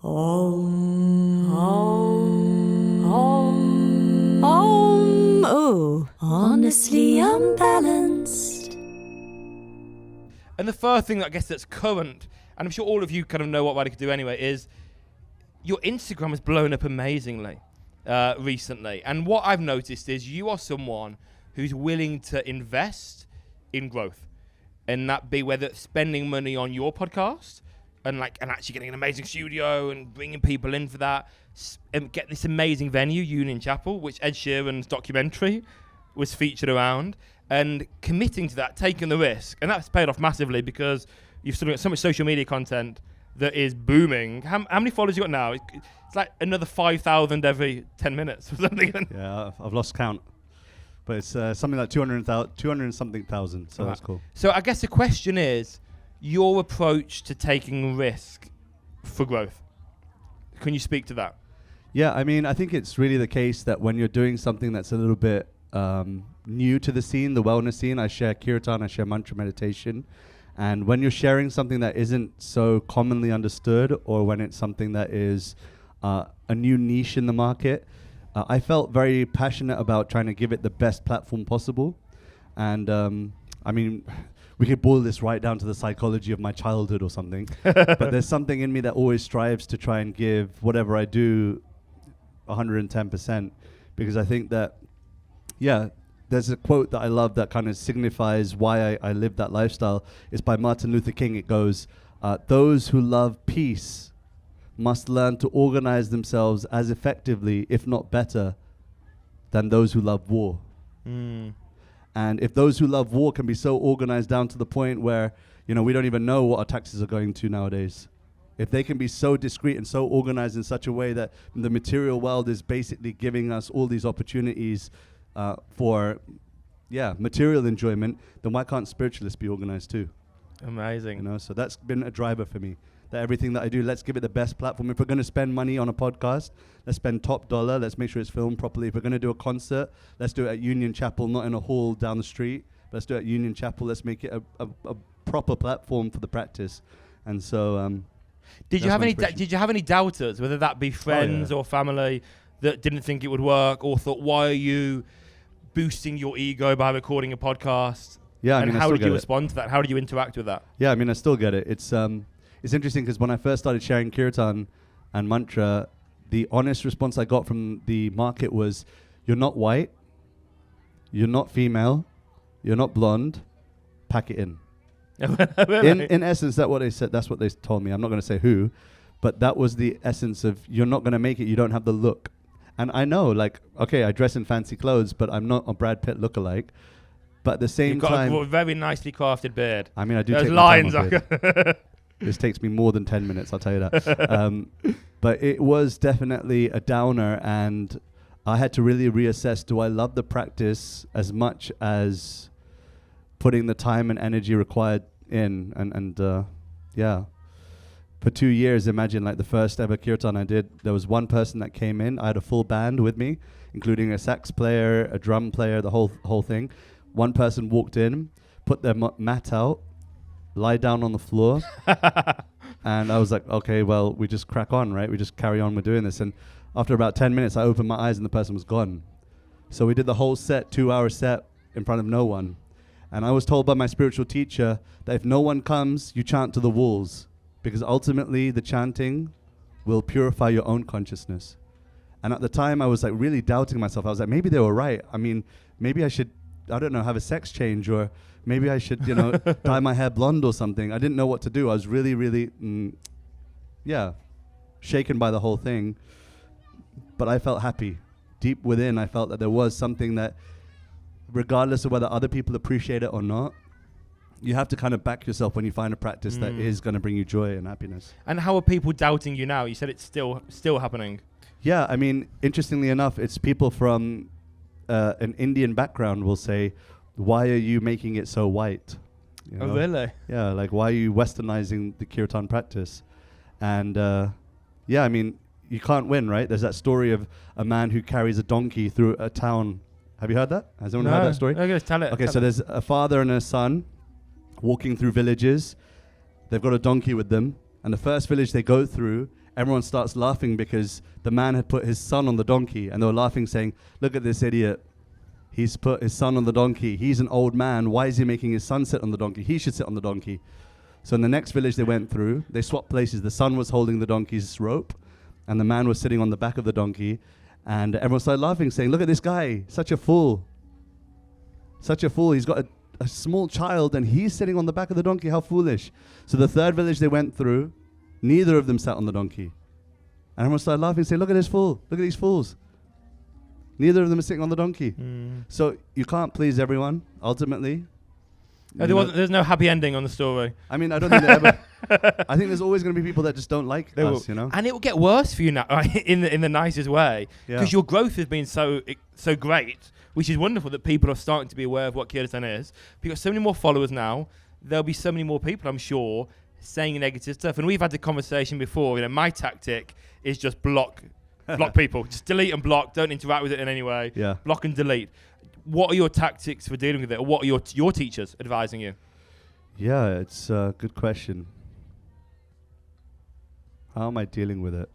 Om, om, om, om. Oh, honestly unbalanced. And the first thing that I guess that's current, and I'm sure all of you kind of know what Radhika do anyway, is your Instagram has blown up amazingly recently. And what I've noticed is you are someone who's willing to invest in growth. And that be whether it's spending money on your podcast and actually getting an amazing studio and bringing people in for that, and get this amazing venue, Union Chapel, which Ed Sheeran's documentary was featured around, and committing to that, taking the risk. And that's paid off massively because you've still got so much social media content that is booming. How many followers you got now? It's like another 5,000 every 10 minutes or something. Yeah, I've lost count. But it's something like 200 and something thousand, so that's cool. So I guess the question is, your approach to taking risk for growth. Can you speak to that? Yeah, I mean, I think it's really the case that when you're doing something that's a little bit new to the scene, the wellness scene, I share Kirtan, I share mantra meditation. And when you're sharing something that isn't so commonly understood, or when it's something that is a new niche in the market, I felt very passionate about trying to give it the best platform possible. And I mean, we could boil this right down to the psychology of my childhood or something. But there's something in me that always strives to try and give whatever I do 110%. Because I think that, yeah, there's a quote that I love that kind of signifies why I live that lifestyle. It's by Martin Luther King. It goes, those who love peace must learn to organize themselves as effectively, if not better, than those who love war. And if those who love war can be so organized down to the point where, you know, we don't even know what our taxes are going to nowadays. If they can be so discreet and so organized in such a way that the material world is basically giving us all these opportunities for, material enjoyment, then why can't spiritualists be organized too? Amazing. You know, so that's been a driver for me. That everything that I do, let's give it the best platform. If we're going to spend money on a podcast, let's spend top dollar. Let's make sure it's filmed properly. If we're going to do a concert, let's do it at Union Chapel, not in a hall down the street. Let's do it at Union Chapel. Let's make it a proper platform for the practice. And so, did you have any doubters, whether that be friends or family, that didn't think it would work, or thought, why are you boosting your ego by recording a podcast? Yeah, and how did you respond to that? How did you interact with that? Yeah, I mean, I still get it. It's interesting because when I first started sharing Kirtan and mantra, the honest response I got from the market was, you're not white, you're not female, you're not blonde, pack it in. Really? In essence, that's what they said. That's what they told me. I'm not going to say who, but that was the essence of, you're not going to make it, you don't have the look. And I know, okay, I dress in fancy clothes, but I'm not a Brad Pitt lookalike. But at the same time... You've got a very nicely crafted beard. I mean, I do There's take lines. my time on beard. This takes me more than 10 minutes, I'll tell you that. But it was definitely a downer, and I had to really reassess, do I love the practice as much as putting the time and energy required in? And for 2 years, imagine, the first ever Kirtan I did, there was one person that came in. I had a full band with me, including a sax player, a drum player, the whole thing. One person walked in, put their mat out, lie down on the floor, and I was like, okay, well, we just crack on, right? We just carry on with doing this. And after about 10 minutes, I opened my eyes and the person was gone. So we did the whole 2-hour set in front of no one. And I was told by my spiritual teacher that if no one comes, you chant to the walls, because ultimately the chanting will purify your own consciousness. And at the time, I was really doubting myself. I was like, maybe they were right. I mean, maybe I should, I don't know, have a sex change, or maybe I should, dye my hair blonde or something. I didn't know what to do. I was really, really, shaken by the whole thing. But I felt happy. Deep within, I felt that there was something that, regardless of whether other people appreciate it or not, you have to kind of back yourself when you find a practice that is going to bring you joy and happiness. And how are people doubting you now? You said it's still happening. Yeah, I mean, interestingly enough, it's people from an Indian background will say, why are you making it so white? You know? Oh, really? Yeah, why are you westernizing the Kirtan practice? And I mean, you can't win, right? There's that story of a man who carries a donkey through a town. Have you heard that? Has anyone heard that story? No, tell it. Okay, so there's a father and a son walking through villages. They've got a donkey with them. And the first village they go through, everyone starts laughing because the man had put his son on the donkey, and they were laughing, saying, "Look at this idiot. He's put his son on the donkey. He's an old man. Why is he making his son sit on the donkey? He should sit on the donkey." So in the next village they went through, they swapped places. The son was holding the donkey's rope, and the man was sitting on the back of the donkey. And everyone started laughing, saying, "Look at this guy, such a fool. Such a fool. He's got a small child, and he's sitting on the back of the donkey. How foolish." So the third village they went through, neither of them sat on the donkey. And everyone started laughing, saying, "Look at this fool. Look at these fools. Neither of them are sitting on the donkey." So you can't please everyone, ultimately. There's no happy ending on the story. I mean, I don't think there ever... I think there's always going to be people that just don't like us, you know? And it will get worse for you now, right? in the nicest way. Because your growth has been so great, which is wonderful that people are starting to be aware of what Kirtan is. You've got so many more followers now. There'll be so many more people, I'm sure, saying negative stuff. And we've had the conversation before. You know, my tactic is just block people. Just delete and block. Don't interact with it in any way. Yeah. Block and delete. What are your tactics for dealing with it? Or what are your teachers advising you? Yeah, it's a good question. How am I dealing with it?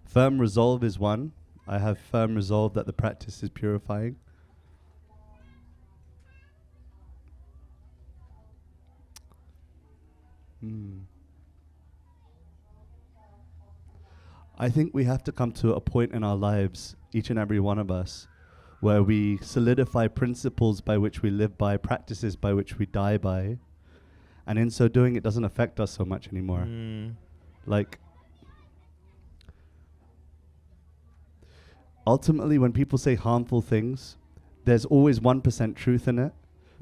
Firm resolve is one. I have firm resolve that the practice is purifying. I think we have to come to a point in our lives, each and every one of us, where we solidify principles by which we live by, practices by which we die by, and in so doing, it doesn't affect us so much anymore. Like, ultimately, when people say harmful things, there's always 1% truth in it,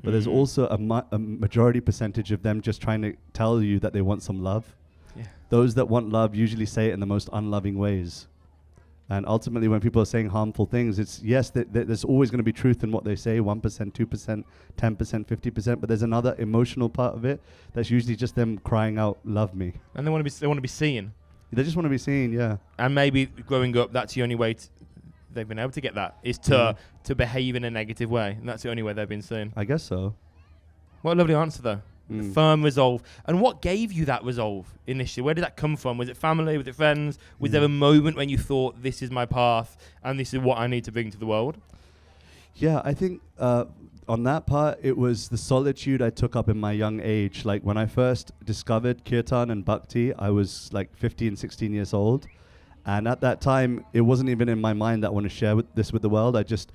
but there's also a majority percentage of them just trying to tell you that they want some love. Yeah. Those that want love usually say it in the most unloving ways. And ultimately, when people are saying harmful things, it's, yes, there's always going to be truth in what they say, 1%, 2%, 10%, 50%, but there's another emotional part of it that's usually just them crying out, "Love me." And they want to be seen. They just want to be seen, yeah. And maybe growing up, that's the only way they've been able to get that, is to behave in a negative way. And that's the only way they've been seen. I guess so. What a lovely answer, though. Firm resolve. And what gave you that resolve initially? Where did that come from? Was it family? Was it friends? Was there a moment when you thought, this is my path and this is what I need to bring to the world? Yeah, I think on that part, it was the solitude I took up in my young age. Like when I first discovered Kirtan and Bhakti, I was like 15, 16 years old. And at that time, it wasn't even in my mind that I want to share this with the world. I just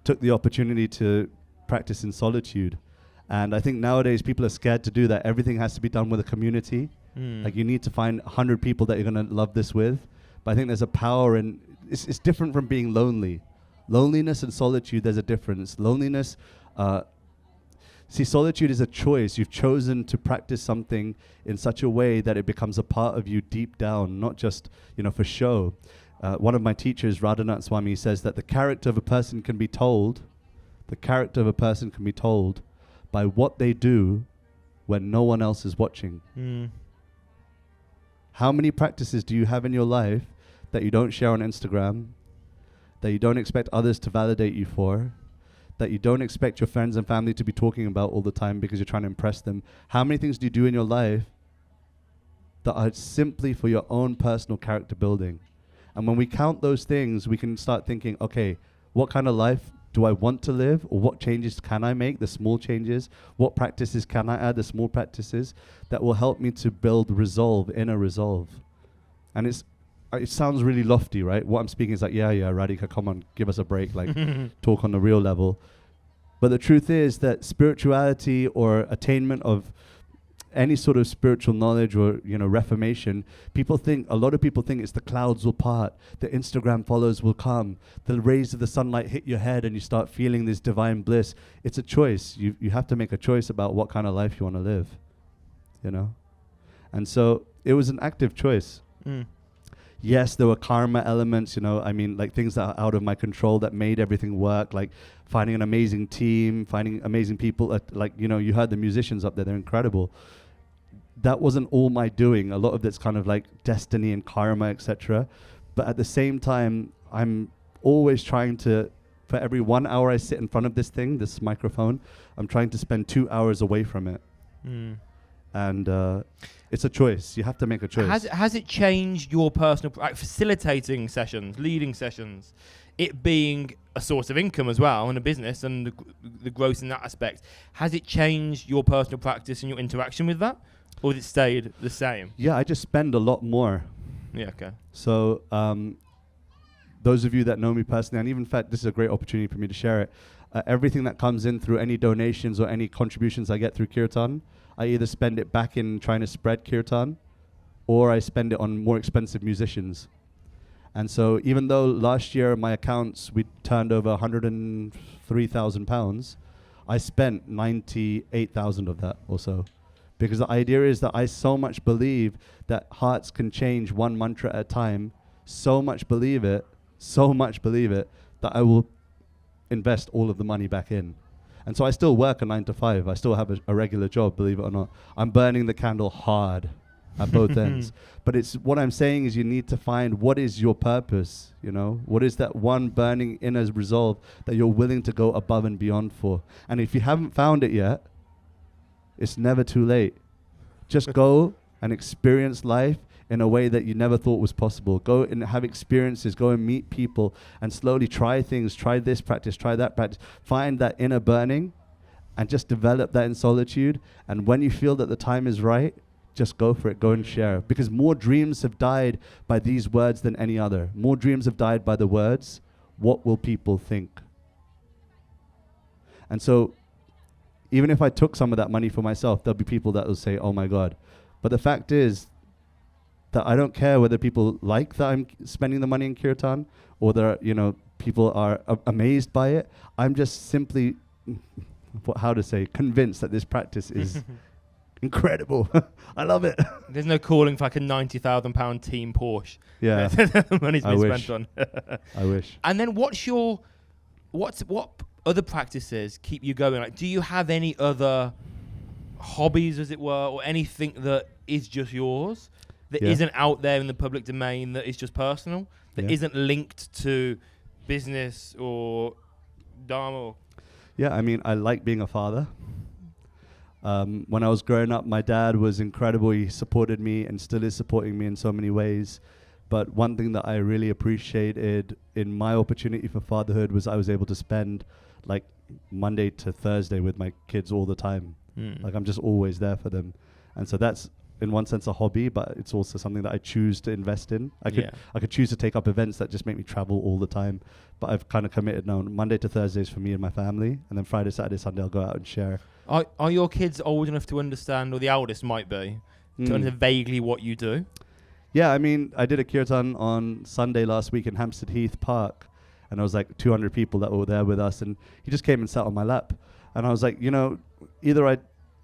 took the opportunity to practice in solitude. And I think nowadays people are scared to do that. Everything has to be done with a community. Like you need to find 100 people that you're going to love this with. But I think there's a power in, it's different from being lonely. Loneliness and solitude, there's a difference. Loneliness, solitude is a choice. You've chosen to practice something in such a way that it becomes a part of you deep down, not just, for show. One of my teachers, Radhika Swami, says that the character of a person can be told by what they do when no one else is watching. How many practices do you have in your life that you don't share on Instagram, that you don't expect others to validate you for, that you don't expect your friends and family to be talking about all the time because you're trying to impress them? How many things do you do in your life that are simply for your own personal character building? And when we count those things, we can start thinking, okay, what kind of life do I want to live, or what changes can I make, the small changes? What practices can I add, the small practices that will help me to build resolve, inner resolve? And it sounds really lofty, right? What I'm speaking is like, yeah, Radhika, come on, give us a break, like talk on the real level. But the truth is that spirituality or attainment of any sort of spiritual knowledge or, reformation, a lot of people think it's the clouds will part, the Instagram followers will come, the rays of the sunlight hit your head and you start feeling this divine bliss. It's a choice. You have to make a choice about what kind of life you want to live, And so it was an active choice. Yes, there were karma elements, like things that are out of my control that made everything work, like finding an amazing team, finding amazing people, you heard the musicians up there, they're incredible. That wasn't all my doing. A lot of it's kind of like destiny and karma, etc. But at the same time, I'm always trying to, for every 1 hour I sit in front of this microphone, I'm trying to spend 2 hours away from it. and it's a choice. You have to make a choice. Has it changed your personal facilitating sessions, leading sessions, it being a source of income as well and a business and the growth in that aspect? Has it changed your personal practice and your interaction with that, or has it stayed the same? Yeah, I just spend a lot more. Yeah, okay. So those of you that know me personally, and even in fact, this is a great opportunity for me to share it. Everything that comes in through any donations or any contributions I get through Kirtan, I either spend it back in trying to spread Kirtan, or I spend it on more expensive musicians. And so even though last year my accounts, we turned over £103,000, I spent 98,000 of that or so. Because the idea is that I so much believe that hearts can change one mantra at a time, so much believe it, that I will invest all of the money back in. And so I still work a 9 to 5. I still have a regular job, believe it or not. I'm burning the candle hard at both ends. But it's what I'm saying is you need to find what is your purpose, you know? What is that one burning inner resolve that you're willing to go above and beyond for? And if you haven't found it yet, it's never too late. Just go and experience life in a way that you never thought was possible. Go and have experiences, go and meet people, and slowly try things, try this practice, try that practice. Find that inner burning and just develop that in solitude. And when you feel that the time is right, just go for it, go and share. Because more dreams have died by these words than any other. More dreams have died by the words, what will people think? And so even if I took some of that money for myself, there'll be people that will say, oh my God. But the fact is that I don't care whether people like that I'm spending the money in Kirtan, or that, you know, people are amazed by it. I'm just simply, convinced that this practice is incredible. I love it. There's no calling for like a £90,000 team Porsche. Yeah. The money's been spent on. I wish. And then what other practices keep you going? Like, do you have any other hobbies, as it were, or anything that is just yours, that isn't out there in the public domain, that is just personal, that isn't linked to business or dharma? Yeah, I mean, I like being a father. When I was growing up, my dad was incredible. He supported me and still is supporting me in so many ways. But one thing that I really appreciated in my opportunity for fatherhood was I was able to spend like Monday to Thursday with my kids all the time. Like I'm just always there for them. And so that's in one sense a hobby, but it's also something that I choose to invest in. I could choose to take up events that just make me travel all the time. But I've kind of committed now Monday to Thursdays for me and my family. And then Friday, Saturday, Sunday, I'll go out and share. Are your kids old enough to understand, or the eldest might be, to understand vaguely what you do? Yeah, I mean, I did a kirtan on Sunday last week in Hampstead Heath Park, and there was like 200 people that were there with us, and he just came and sat on my lap. And I was like, you know, either I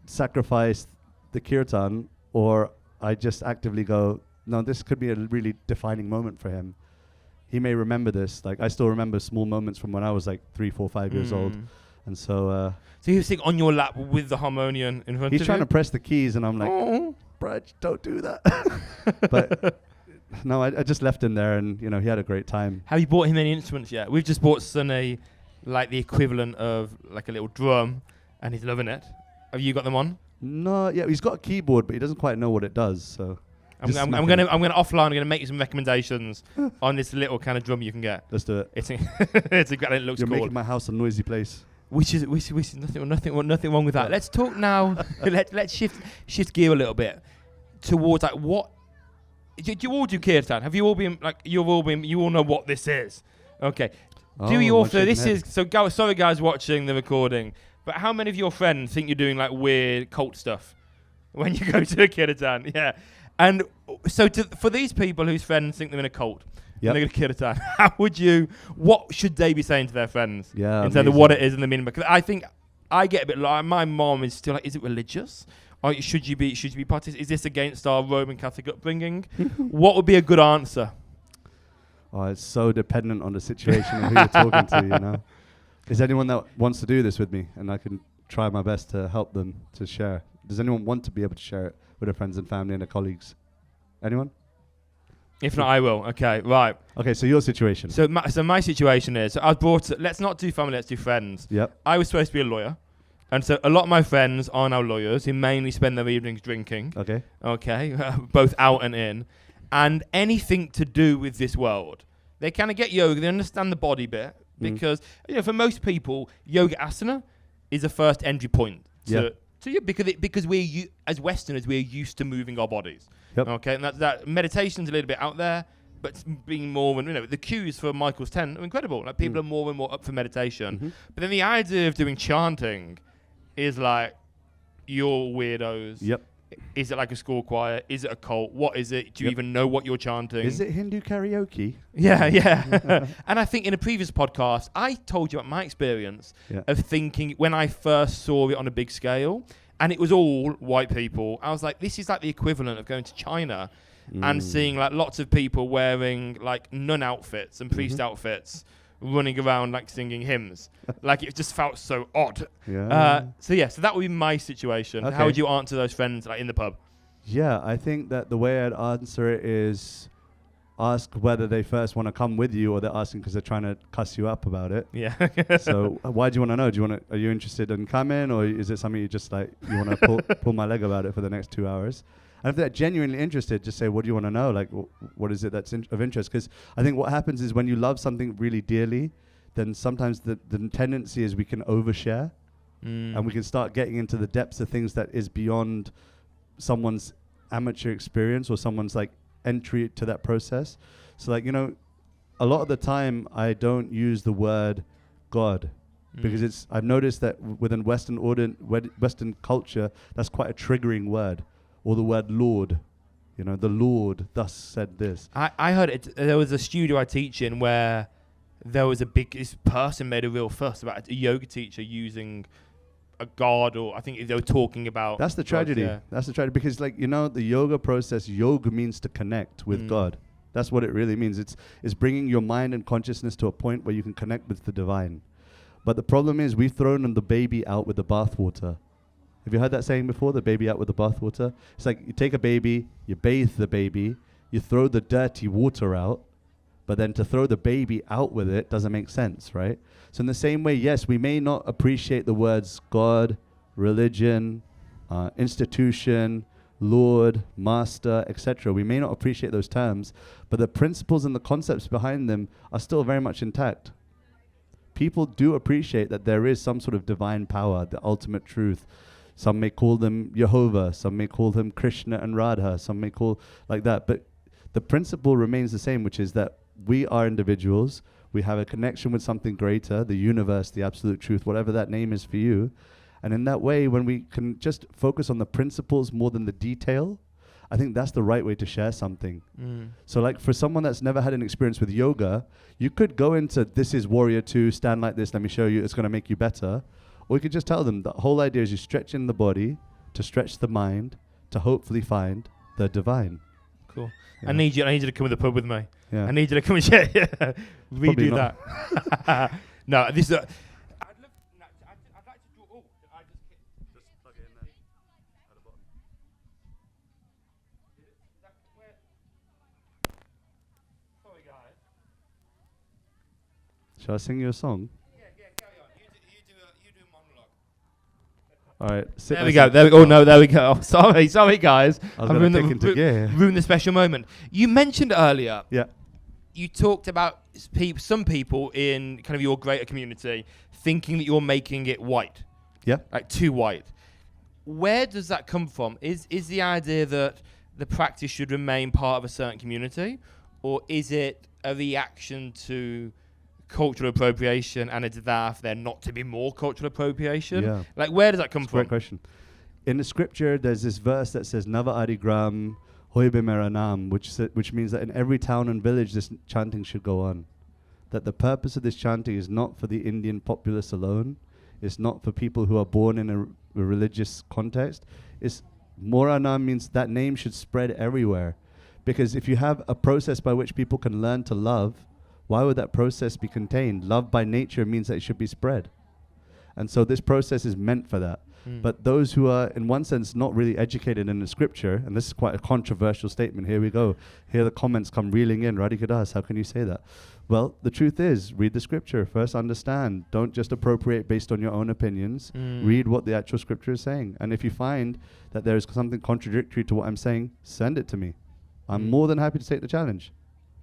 sacrifice the kirtan, or I just actively go, no, this could be a really defining moment for him. He may remember this. Like, I still remember small moments from when I was like 3, 4, 5 years old. And so... so he was sitting on your lap with the harmonium in front of you? He's trying to press the keys, and I'm like, Brad, don't do that. But no, I just left him there, and, you know, he had a great time. Have you bought him any instruments yet? We've just bought Sonny, like the equivalent of like a little drum, and he's loving it. Have you got them on? No, yeah, he's got a keyboard, but he doesn't quite know what it does. So I'm gonna offline. I'm gonna make you some recommendations on this little kind of drum you can get. Let's do it. It's a great. It looks You're cool. making my house a noisy place. Which is nothing wrong with that. Let's talk now. let's shift gear a little bit towards like what do you all do kirtan? Have you all been like you all know what this is? Okay. Do you also sorry guys watching the recording, but how many of your friends think you're doing like weird cult stuff when you go to a kirtan? Yeah. And so for these people whose friends think they're in a cult, and they're going to kirtan, what should they be saying to their friends in terms of what it is and the meaning? Because I think I get a bit like, my mom is still like, is it religious? Or should you be participating? Is this against our Roman Catholic upbringing? What would be a good answer? Oh, it's so dependent on the situation and who you're talking to, you know. Is anyone that wants to do this with me, and I can try my best to help them to share? Does anyone want to be able to share it with their friends and family and their colleagues? Anyone? If not, I will. Okay, right. Okay, so your situation. So my situation is, I was brought. Let's not do family. Let's do friends. Yep. I was supposed to be a lawyer. And so a lot of my friends are now lawyers who mainly spend their evenings drinking. Okay, both out and in. And anything to do with this world. They kind of get yoga, they understand the body bit. Because, for most people, yoga asana is a first entry point to you, because as Westerners, we're used to moving our bodies. Yep. Okay, and that meditation's a little bit out there, but being more and the cues for Michael's 10 are incredible. Like people are more and more up for meditation. But then the idea of doing chanting is like, you're weirdos. Yep. Is it like a school choir? Is it a cult? What is it? Do you even know what you're chanting? Is it Hindu karaoke? Yeah. And I think in a previous podcast, I told you about my experience of thinking when I first saw it on a big scale, and it was all white people. I was like, this is like the equivalent of going to China and seeing like lots of people wearing like nun outfits and priest outfits, running around like singing hymns. Like it just felt so odd. So that would be my situation. Okay. How would you answer those friends like in the pub? Yeah, I think that the way I'd answer it is ask whether they first want to come with you, or they're asking because they're trying to cuss you up about it. Yeah. So why do you want to know? Are you interested in coming, or is it something you just like, you want to pull my leg about it for the next 2 hours? And if they're genuinely interested, just say, what do you want to know? Like, what is it that's of interest? Because I think what happens is when you love something really dearly, then sometimes the tendency is we can overshare and we can start getting into the depths of things that is beyond someone's amateur experience or someone's like entry to that process. So like, a lot of the time I don't use the word God because I've noticed that within Western culture, that's quite a triggering word. Or the word Lord, the Lord thus said this. I heard it. There was a studio I teach in where there was this person made a real fuss about a yoga teacher using a god, or I think they were talking about. That's the tragedy. God, yeah. That's the tragedy because, the yoga process. Yoga means to connect with God. That's what it really means. It's bringing your mind and consciousness to a point where you can connect with the divine. But the problem is we've thrown the baby out with the bathwater. Have you heard that saying before, the baby out with the bathwater? It's like you take a baby, you bathe the baby, you throw the dirty water out, but then to throw the baby out with it doesn't make sense, right? So in the same way, yes, we may not appreciate the words God, religion, institution, Lord, master, etc. We may not appreciate those terms, but the principles and the concepts behind them are still very much intact. People do appreciate that there is some sort of divine power, the ultimate truth. Some may call them Jehovah, some may call them Krishna and Radha, some may call like that. But the principle remains the same, which is that we are individuals. We have a connection with something greater, the universe, the absolute truth, whatever that name is for you. And in that way, when we can just focus on the principles more than the detail, I think that's the right way to share something. So like for someone that's never had an experience with yoga, you could go into, this is warrior 2, stand like this, let me show you, it's going to make you better. Or you could just tell them the whole idea is you stretch in the body to stretch the mind to hopefully find the divine. Cool. Yeah. I need you to come to the pub with me. Yeah. I need you to come and share. Redo that. No, this is. I'd like to do. Oh, I just plug it in there at the bottom. Sorry, guys. Shall I sing you a song? Carry on. You do a monologue. All right. There we go. Oh no, there we go. Oh, sorry, guys. I was going to take into gear. Ruined the special moment. You mentioned earlier. Yeah. You talked about some people in kind of your greater community thinking that you're making it white. Yeah. Like too white. Where does that come from? Is the idea that the practice should remain part of a certain community, or is it a reaction to cultural appropriation and a desire for there not to be more cultural appropriation? Yeah. Like, where does that come from? Great question. In the scripture, there's this verse that says, Nava Adigram Hoibe Meranam, which means that in every town and village, this chanting should go on. That the purpose of this chanting is not for the Indian populace alone. It's not for people who are born in a religious context. It's Moranam means that name should spread everywhere. Because if you have a process by which people can learn to love, why would that process be contained? Love by nature means that it should be spread. And so this process is meant for that. But those who are, in one sense, not really educated in the scripture, and this is quite a controversial statement. Here we go. Here the comments come reeling in. Radhika Das, how can you say that? Well, the truth is, read the scripture. First, understand. Don't just appropriate based on your own opinions. Read what the actual scripture is saying. And if you find that there is something contradictory to what I'm saying, send it to me. I'm more than happy to take the challenge.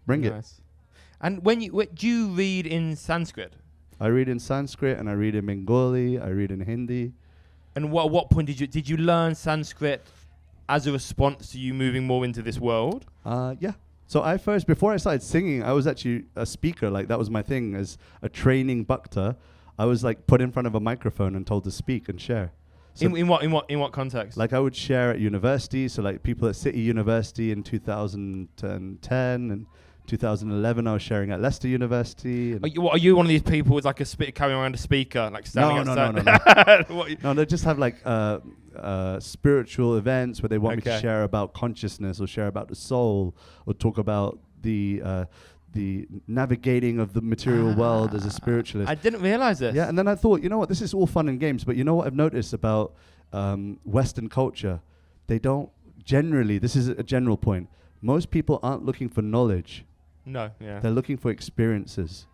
Bring it. And when you do you read in Sanskrit? I read in Sanskrit, and I read in Bengali, I read in Hindi. And at what point did you learn Sanskrit as a response to you moving more into this world? Yeah. So I first, before I started singing, I was actually a speaker. Like, that was my thing as a training bhakta. I was like put in front of a microphone and told to speak and share. So In what context? like, I would share at university. So like people at City University in 2010 and 2011, I was sharing at Leicester University. And Are you one of these people with like carrying around a speaker, like standing outside? No. No, they just have like spiritual events where they want me to share about consciousness or share about the soul or talk about the navigating of the material world as a spiritualist. I didn't realize this. Yeah, and then I thought, you know what, this is all fun and games, but you know what I've noticed about Western culture? They don't generally, this is a general point, most people aren't looking for knowledge. No, yeah. They're looking for experiences.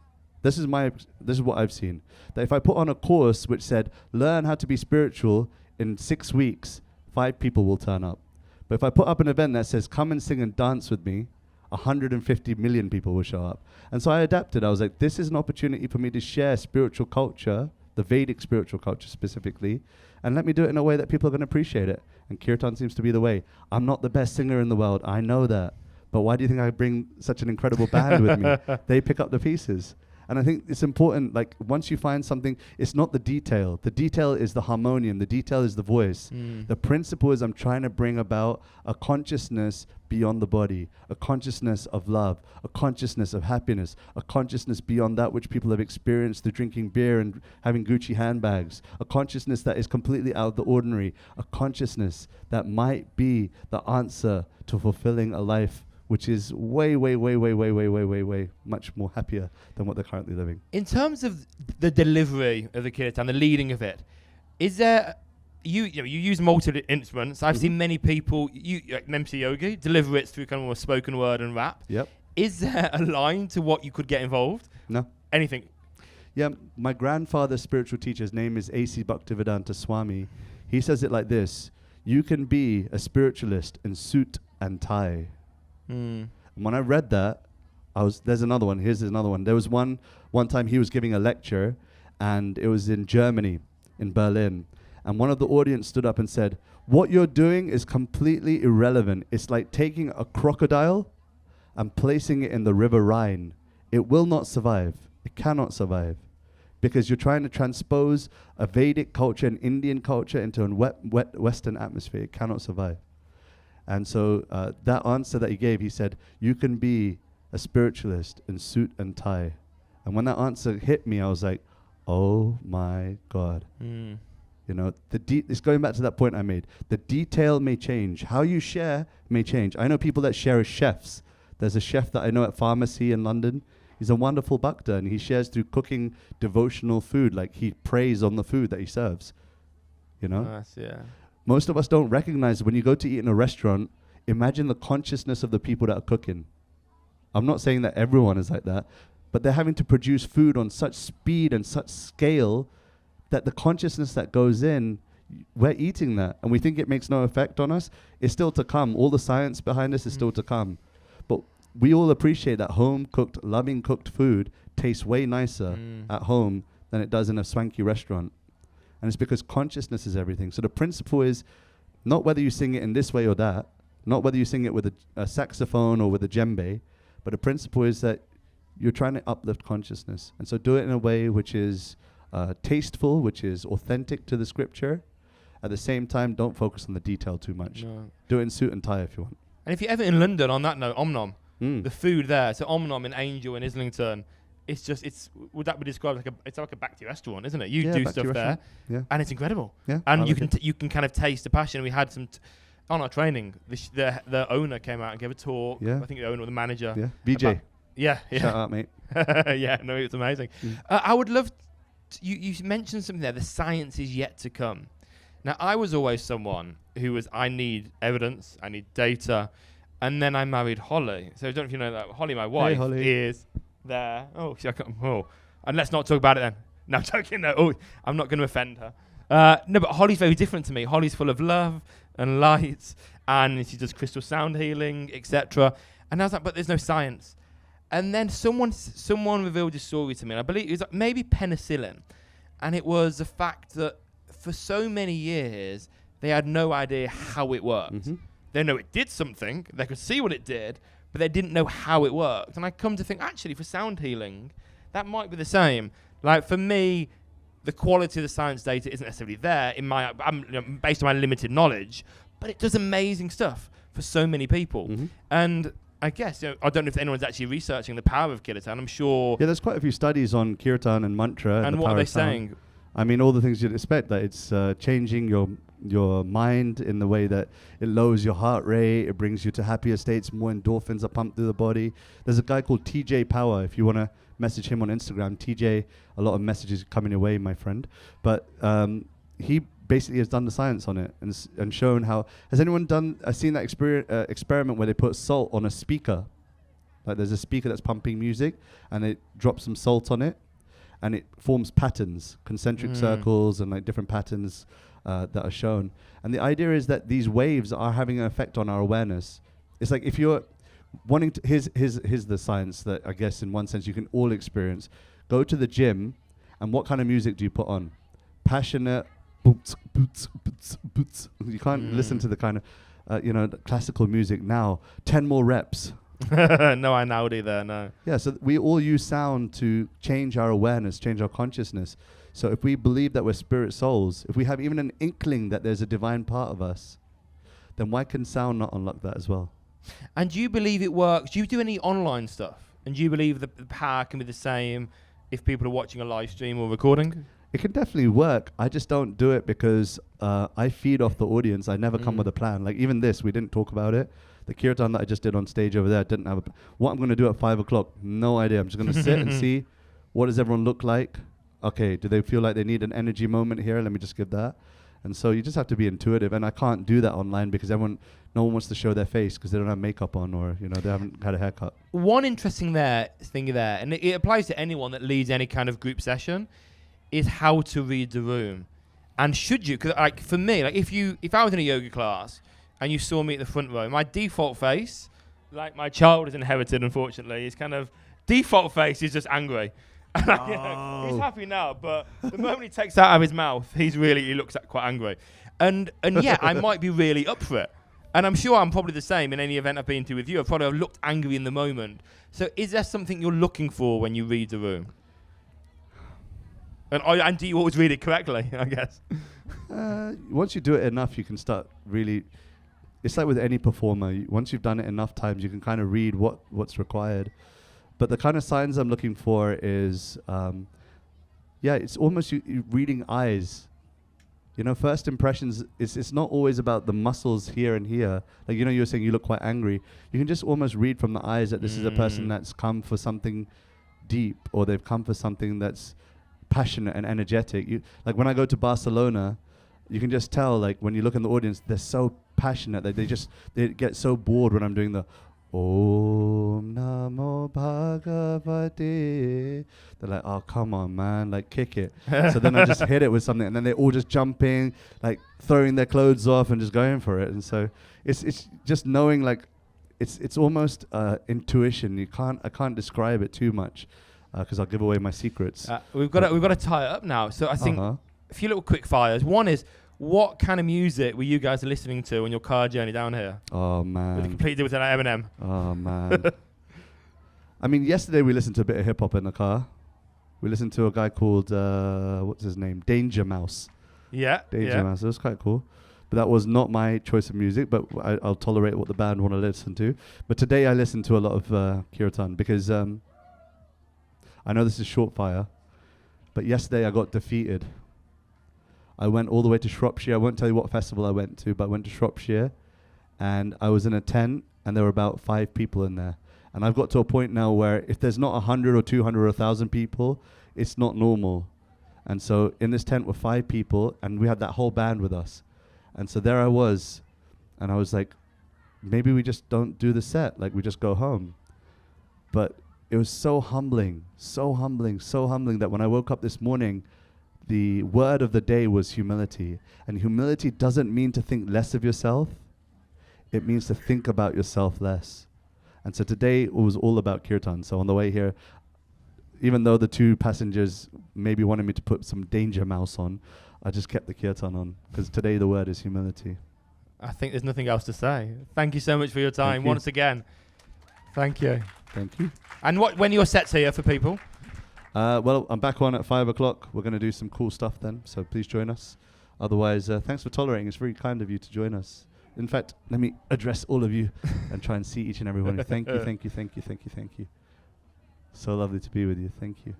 This is what I've seen. That if I put on a course which said, learn how to be spiritual in 6 weeks, 5 people will turn up. But if I put up an event that says, come and sing and dance with me, 150 million people will show up. And so I adapted. I was like, this is an opportunity for me to share spiritual culture, the Vedic spiritual culture specifically, and let me do it in a way that people are going to appreciate it. And Kirtan seems to be the way. I'm not the best singer in the world. I know that. But why do you think I bring such an incredible band with me? They pick up the pieces. And I think it's important, like, once you find something, it's not the detail. The detail is the harmonium. The detail is the voice. The principle is I'm trying to bring about a consciousness beyond the body, a consciousness of love, a consciousness of happiness, a consciousness beyond that which people have experienced through drinking beer and having Gucci handbags, a consciousness that is completely out of the ordinary, a consciousness that might be the answer to fulfilling a life which is way much more happier than what they're currently living. In terms of the delivery of the kirtan, the leading of it, is there you use multiple instruments? I've seen many people like MC Yogi deliver it through kind of a spoken word and rap. Yep. Is there a line to what you could get involved? No. Anything? Yeah, my grandfather's spiritual teacher, his name is A.C. Bhaktivedanta Swami. He says it like this: you can be a spiritualist in suit and tie. And when I read that, there's another one. Here's another one. There was one time he was giving a lecture, and it was in Germany, in Berlin. And one of the audience stood up and said, what you're doing is completely irrelevant. It's like taking a crocodile and placing it in the river Rhine. It will not survive. It cannot survive. Because you're trying to transpose a Vedic culture, an Indian culture into a wet Western atmosphere. It cannot survive. And so that answer that he gave, he said, you can be a spiritualist in suit and tie. And when that answer hit me, I was like, oh my God. You know, it's going back to that point I made. The detail may change. How you share may change. I know people that share as chefs. There's a chef that I know at Pharmacy in London. He's a wonderful bhakta, and he shares through cooking devotional food. Like, he prays on the food that he serves. You know? Nice, yeah. Most of us don't recognize when you go to eat in a restaurant, imagine the consciousness of the people that are cooking. I'm not saying that everyone is like that, but they're having to produce food on such speed and such scale that the consciousness that goes in, we're eating that. And we think it makes no effect on us. It's still to come. All the science behind this is still to come. But we all appreciate that home-cooked, loving-cooked food tastes way nicer at home than it does in a swanky restaurant. And it's because consciousness is everything. So the principle is not whether you sing it in this way or that, not whether you sing it with a saxophone or with a djembe, but the principle is that you're trying to uplift consciousness. And so do it in a way which is tasteful, which is authentic to the scripture. At the same time, don't focus on the detail too much. No. Do it in suit and tie if you want. And if you're ever in London, on that note, Om Nom, the food there, so Om Nom in Angel in Islington, would that be described like a Bhakti restaurant, isn't it? You do stuff there, and it's incredible. Yeah, and you can kind of taste the passion. We had some on our training. The owner came out and gave a talk. Yeah. I think the owner or the manager. Yeah, BJ. Shout out, mate. Yeah, no, it's amazing. I would love. You mentioned something there. The science is yet to come. Now, I was always someone who was, I need evidence, I need data, and then I married Holly. So I don't know if you know that. Holly, my wife, Holly. is there. Oh, and let's not talk about it then. No, I'm joking. No, I'm not going to offend her. No, but Holly's very different to me. Holly's full of love and light, and she does crystal sound healing, etc. And I was like, but there's no science. And then someone revealed a story to me, and I believe it was like maybe penicillin. And it was the fact that for so many years, they had no idea how it worked. Mm-hmm. They know it did something, they could see what it did, but they didn't know how it worked. And I come to think, actually, for sound healing, that might be the same. Like, for me, the quality of the science data isn't necessarily there based on my limited knowledge, but it does amazing stuff for so many people. Mm-hmm. And I guess, I don't know if anyone's actually researching the power of Kirtan. I'm sure. Yeah, there's quite a few studies on Kirtan and mantra. And the what are power they of sound. saying? I mean, all the things you'd expect, that it's changing your mind in the way that it lowers your heart rate, it brings you to happier states, more endorphins are pumped through the body. There's a guy called TJ Power. If you want to message him on Instagram, TJ, a lot of messages coming your way, my friend. But he basically has done the science on it and shown how. Has anyone seen that experiment where they put salt on a speaker? Like, there's a speaker that's pumping music, and they drop some salt on it, and it forms patterns, concentric circles, and like different patterns that are shown. And the idea is that these waves are having an effect on our awareness. It's like if you're wanting to, here's the science that I guess in one sense you can all experience. Go to the gym, and what kind of music do you put on? Passionate, boots, boots, boots, boots. You can't listen to the kind of, the classical music now. 10 more reps. No, I now do there, no. Yeah, so we all use sound to change our awareness, change our consciousness. So if we believe that we're spirit souls, if we have even an inkling that there's a divine part of us, then why can sound not unlock that as well? And do you believe it works? Do you do any online stuff? And do you believe the power can be the same if people are watching a live stream or recording? It can definitely work. I just don't do it because I feed off the audience. I never come with a plan. Like even this, we didn't talk about it. The Kirtan that I just did on stage over there, didn't have what I'm going to do at 5 o'clock. No idea. I'm just going to sit and see what does everyone look like. Okay, do they feel like they need an energy moment here? Let me just give that. And so you just have to be intuitive. And I can't do that online because no one wants to show their face because they don't have makeup on or they haven't had a haircut. One interesting thing there, and it applies to anyone that leads any kind of group session, is how to read the room. And should you? Because like for me, like if I was in a yoga class and you saw me at the front row, my default face, like my child is inherited, unfortunately, his kind of default face is just angry. He's happy now, but the moment he takes that out of his mouth, he looks quite angry. And yeah, I might be really up for it. And I'm sure I'm probably the same in any event I've been to with you. I've probably looked angry in the moment. So is there something you're looking for when you read the room? And do you always read it correctly, I guess? Once you do it enough, you can start really. It's like with any performer. Once you've done it enough times, you can kind of read what's required. But the kind of signs I'm looking for is, it's almost you reading eyes. First impressions, it's not always about the muscles here and here. Like, you were saying you look quite angry. You can just almost read from the eyes that this is a person that's come for something deep, or they've come for something that's passionate and energetic. Like when I go to Barcelona, you can just tell, like when you look in the audience, they're so passionate that they get so bored when I'm doing the Om Namo Bhagavate. They're like, oh, come on, man, like kick it. So then I just hit it with something, and then they're all just jumping, like throwing their clothes off and just going for it. And so it's just knowing, like it's almost intuition. I can't describe it too much because I'll give away my secrets. We've got to tie it up now. So I think a few little quick fires. One is, what kind of music were you guys listening to on your car journey down here? Oh, man. With a complete different Eminem. Oh, man. I mean, yesterday we listened to a bit of hip-hop in the car. We listened to a guy called, what's his name? Danger Mouse. Yeah. Danger Mouse. It was quite cool. But that was not my choice of music, but I'll tolerate what the band want to listen to. But today I listened to a lot of Kirtan because I know this is short fire, but yesterday I got defeated. I went all the way to Shropshire. I won't tell you what festival I went to, but I went to Shropshire, and I was in a tent, and there were about 5 people in there. And I've got to a point now where if there's not 100 or 200 or 1,000 people, it's not normal. And so in this tent were 5 people, and we had that whole band with us. And so there I was, and I was like, maybe we just don't do the set, like we just go home. But it was so humbling, so humbling, so humbling that when I woke up this morning, the word of the day was humility. And humility doesn't mean to think less of yourself. It means to think about yourself less. And so today it was all about Kirtan. So on the way here, even though the 2 passengers maybe wanted me to put some danger mouse on, I just kept the Kirtan on, because today the word is humility. I think there's nothing else to say. Thank you so much for your time once again. Thank you. Thank you. And when are your sets here for people? Well, I'm back on at 5 o'clock. We're going to do some cool stuff then, so please join us. Otherwise, thanks for tolerating. It's very kind of you to join us. In fact, let me address all of you and try and see each and every one. Thank you, thank you, thank you, thank you, thank you. So lovely to be with you. Thank you.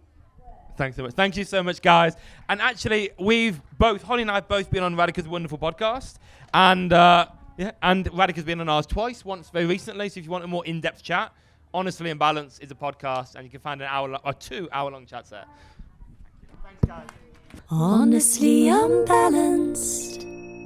Thanks so much. Thank you so much, guys. And actually, Holly and I have both been on Radhika's wonderful podcast. And and Radhika's been on ours twice, once very recently. So if you want a more in-depth chat, Honestly Unbalanced is a podcast, and you can find an hour or 2 hour-long chats there. Thanks, guys. Honestly Unbalanced.